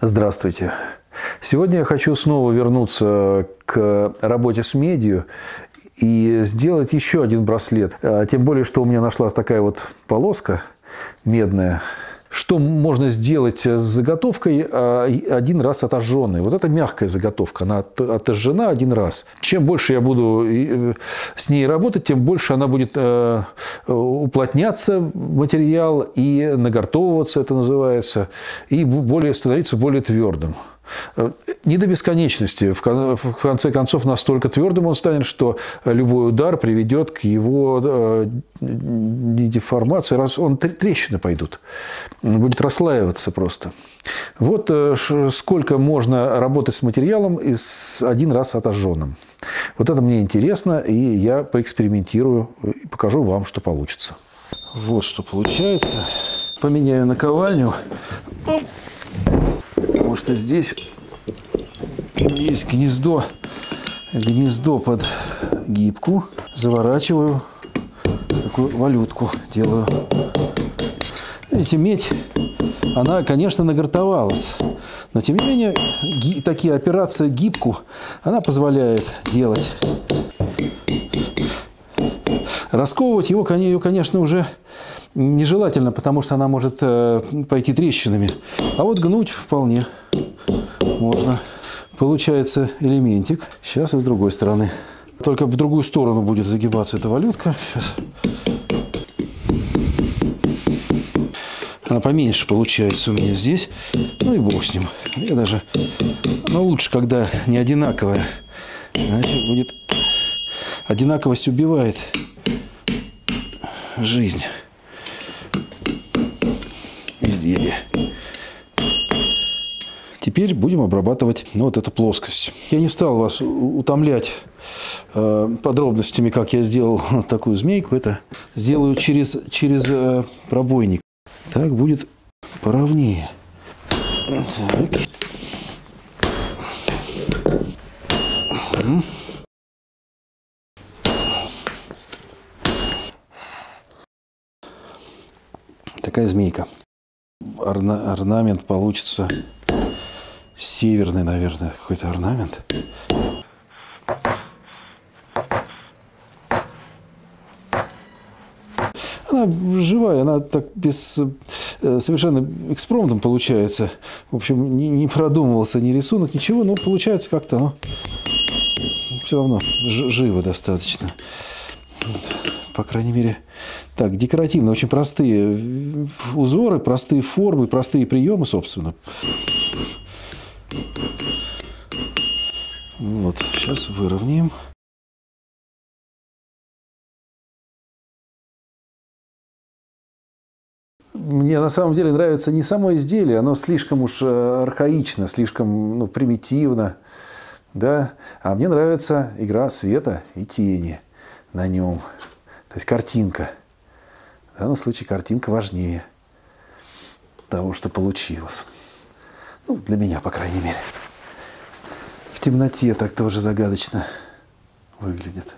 Здравствуйте. Сегодня я хочу снова вернуться к работе с медью и сделать еще один браслет. Тем более, что у меня нашлась такая вот полоска медная. Что можно сделать с заготовкой один раз отожженной? Вот это мягкая заготовка, она отожжена один раз. Чем больше я буду с ней работать, тем больше она будет уплотняться, материал, и нагортовываться, это называется, и становиться более твердым. Не до бесконечности. В конце концов, настолько твердым он станет, что любой удар приведет к его деформации. Трещины пойдут. Он будет расслаиваться просто. Вот сколько можно работать с материалом один раз отожженным. Вот это мне интересно, и я поэкспериментирую и покажу вам, что получится. Вот что получается. Поменяю наковальню. Потому что здесь есть гнездо под гибку. Заворачиваю, такую валютку делаю. Видите, медь, она, конечно, нагортовалась. Но, тем не менее, такие операции гибку, она позволяет делать. Расковывать ее, конечно, уже нежелательно, потому что она может пойти трещинами. А вот гнуть вполне можно. Получается элементик. Сейчас и с другой стороны. Только в другую сторону будет загибаться эта валютка. Сейчас. Она поменьше получается у меня здесь. Ну и бог с ним. Но лучше, когда не одинаковая. Иначе будет... Одинаковость убивает жизнь изделия. Теперь будем обрабатывать вот эту плоскость. Я не стал вас утомлять подробностями, как я сделал такую змейку. Это сделаю через пробойник. Так будет поровнее. Так. Такая змейка. Орнамент получится северный, наверное, какой-то орнамент. Она живая, она так совершенно экспромтом получается. В общем, не продумывался ни рисунок, ничего, но получается как-то, все равно живо достаточно. По крайней мере, так, декоративно, очень простые узоры, простые формы, простые приемы, собственно. Вот, сейчас выровняем. Мне на самом деле нравится не само изделие, оно слишком уж архаично, слишком примитивно, да? А мне нравится игра света и тени на нем. То есть картинка. В данном случае картинка важнее того, что получилось. Для меня, по крайней мере. В темноте так тоже загадочно выглядит.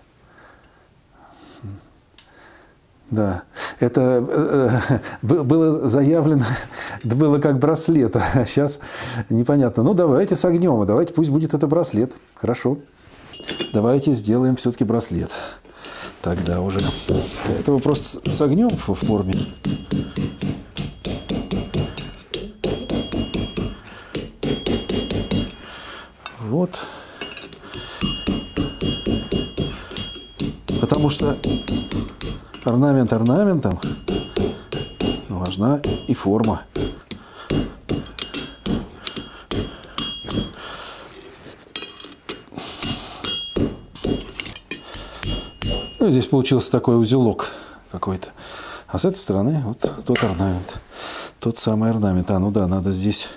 Да, это было заявлено, это было как браслет, а сейчас непонятно. Давайте согнем, а давайте пусть будет это браслет. Хорошо. Давайте сделаем все-таки браслет. Тогда уже. Для этого просто согнем в форме. Вот. Потому что орнамент орнаментом, важна и форма. Здесь получился такой узелок какой-то. А с этой стороны вот тот орнамент. Тот самый орнамент. Надо здесь...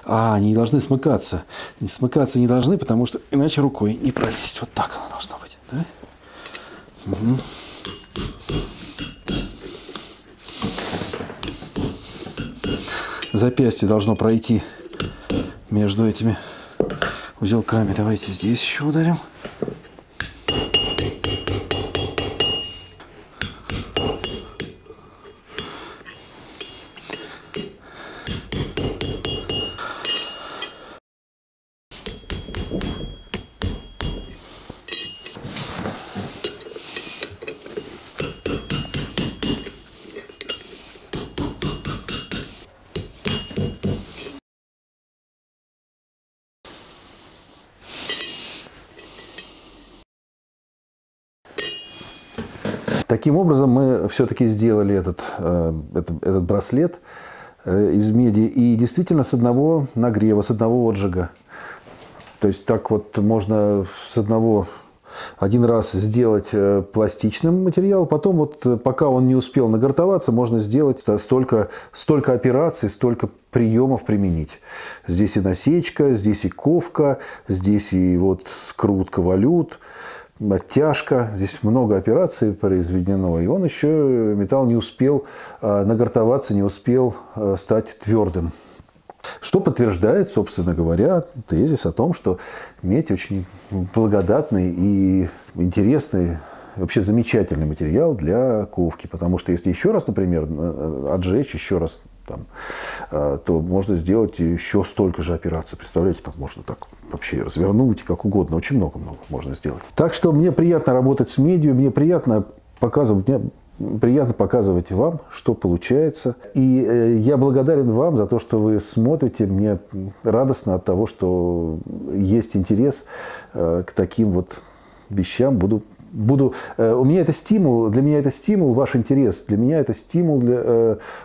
они не должны смыкаться. Смыкаться не должны, потому что иначе рукой не пролезть. Вот так оно должно быть. Да? Угу. Запястье должно пройти между этими узелками. Давайте здесь еще ударим. Таким образом, мы все-таки сделали этот браслет из меди. И действительно с одного нагрева, с одного отжига. То есть так вот можно один раз сделать пластичным материал, потом вот пока он не успел нагартоваться, можно сделать столько операций, столько приемов применить. Здесь и насечка, здесь и ковка, здесь и вот скрутка валют, оттяжка. Здесь много операций произведено. И он еще, металл не успел нагартоваться, не успел стать твердым. Что подтверждает, собственно говоря, тезис о том, что медь очень благодатный и интересный, вообще замечательный материал для ковки. Потому что если еще раз, например, отжечь, еще раз, то можно сделать еще столько же операций. Представляете, там можно так вообще развернуть, как угодно. Очень много-много можно сделать. Так что мне приятно работать с медью, мне приятно показывать вам, что получается. И я благодарен вам за то, что вы смотрите. Мне радостно от того, что есть интерес к таким вот вещам. У меня это стимул, для меня это стимул, ваш интерес. Для меня это стимул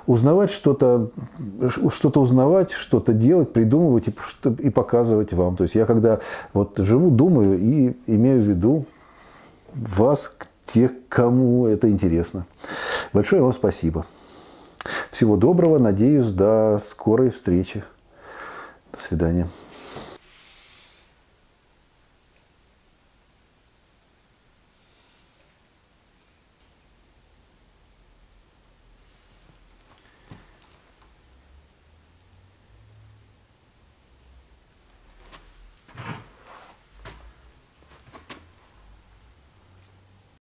узнавать что-то узнавать, что-то делать, придумывать и показывать вам. То есть я когда вот живу, думаю и имею в виду вас, тех, кому это интересно. Большое вам спасибо. Всего доброго. Надеюсь, до скорой встречи. До свидания.